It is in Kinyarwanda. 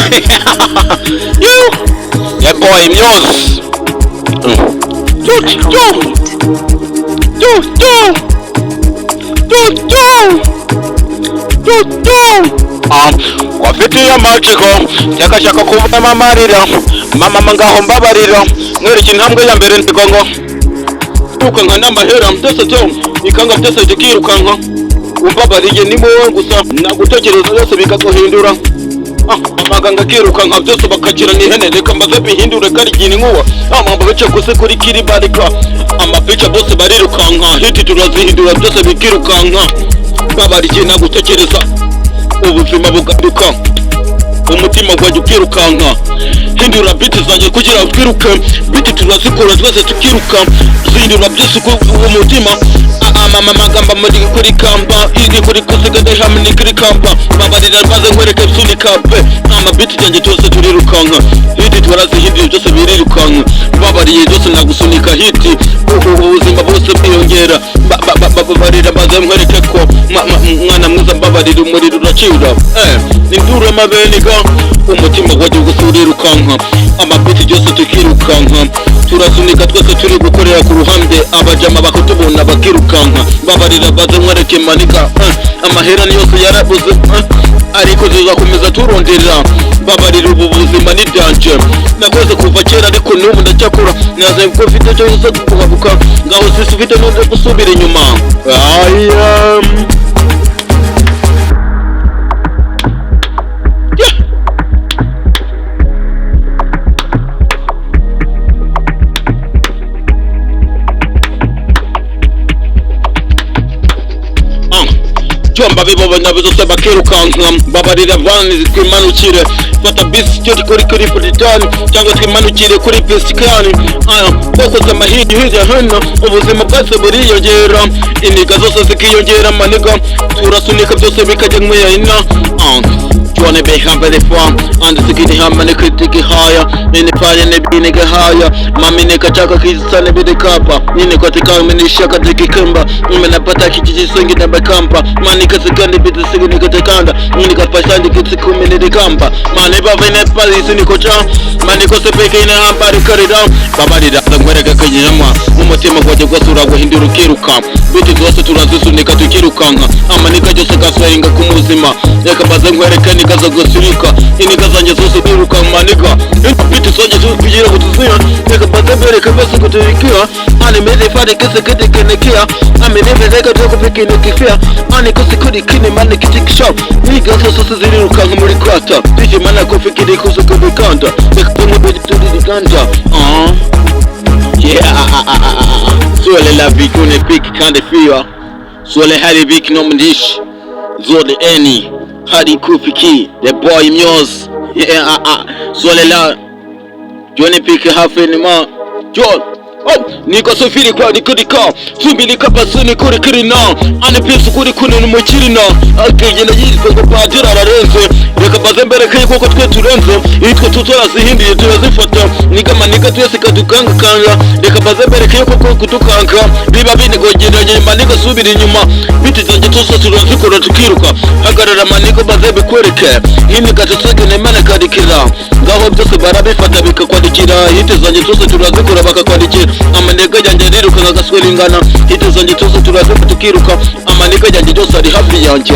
You, that boy Muse. Wafitiye amaciko cyakashaka kuvamo amarira mama mangaho mbabarira mwereke intambwe ya mbere ndigongo uko nka namahera byose byo ikanga byose tukirukanka umbabariye ni wowe gusa nagutekereza byose bikaguhindura amaganga kirukanka byose bakagira n'ihene reka mbaze bihindure karigini nkuwa amambo bice kuse kuri kiri barika amapica bose barirukanka hiti turazihindura byose bikirukanka babariye nagutekereza ubuzima bugaruka umutima gwaje ukirukanka hindura biti zanjye kugira twiruke biti turazikora twese tukiruka zindura byose umutima amagamba muri kuri kamba iri kuri kusigade hamwe kuri kamba babarira maze nkwereke sunika pe amabiti zanjye twese turirukanka hiti turazihindura byose birirukanka babariye byose nagusunika hiti ubuzima bwose bwiyongera babarira maze nkwereke ko mwana mwiza mbabarira umuriro uracira indura amabeniga umutima gwaje gusurirukanka amabiti byose tukirukanka turasunika twese turi gukorera ku ruhande abajama bakutubona bakirukanka babarira baze nkwereke manika amahera ni yose yarabuze ariko tuzakomeza turondera babarira ubu buzima ni byanje nakoze kuva kera ariko n'ubu ndacyakora naze ko mfite cyo gusa kugabuka ngaho sisi ufite no gusubira inyuma Jomba bibo nabizo bakirukanka babarira vani twimanukire fata bisi cyo kuri Fulitani cyangwa twimanukire kuri Pesikani boko zamahidi hirya hano ubuzima bwose buriyongera iniga zose zikiyongera maniga turasunika byose bikajya mwiyina Johnny be hambe the farm and the sikini hambe ne kritiki haya nene pale ne bine ge haya mami ne kachaka kisane bide kapa nene katika mene shaka tikikemba mimi napata kijiji sengi na bakampa mani kasikane bide sigini katekanda nene kapasandi kitsikumi ne kamba mani ba vene pale isini kocha mani ko sepeke ine hambari karida babari da ngwereka kanyama umutima gwaje gwasura guhindura kiruka biti twose turazisunika tukirukanka amanika cyose gaswaringa kumuzima reka baze ngwereka ni kaza gusirika inika zanje zose biruka manika biti zanje zose kugira gutuzira reka baze bereka bose kuturikia ani meze fare kese kete kenekia amene bereka toko pekene kifia ani kose kuri kine mane kitikisha niga zose ziriruka muri kwata tije mana ko fikiri kuzo kubikanda reka ngo turi ganda Zole la vie qu'on est pique quand des filles Zole hali vik no mdish Zole eni Hadi kufiki The boy Muse Zole la Jone pique hafe ni ma Jone niko sofiri kwa dikudika Sumbili kapasuni kuri kirina Ane pipsu kuri kuni numukirina Akigenda yizwe kwa padira ararenze Reka bazembere kaya koko twe turenze Itwe tutora zihindiye turazifata Nika manika tuwesi kadukanga kanga Reka bazembere kaya koko kutukanga Biba bine gogenda nyema nika subiri nyuma Biti zanje tusa turazikora tukiruka Hagarara maniko bazembe kwereke Hini katusage nemane kadikira Ngaho byose barabifata bikakwadikira Hiti zanje tusa turazikora bakakwadikira amanega yanjye riruka ngagaswelingana hiti zanje tuzo turaze tukiruka amanega yanjye byose ari hafi yanjye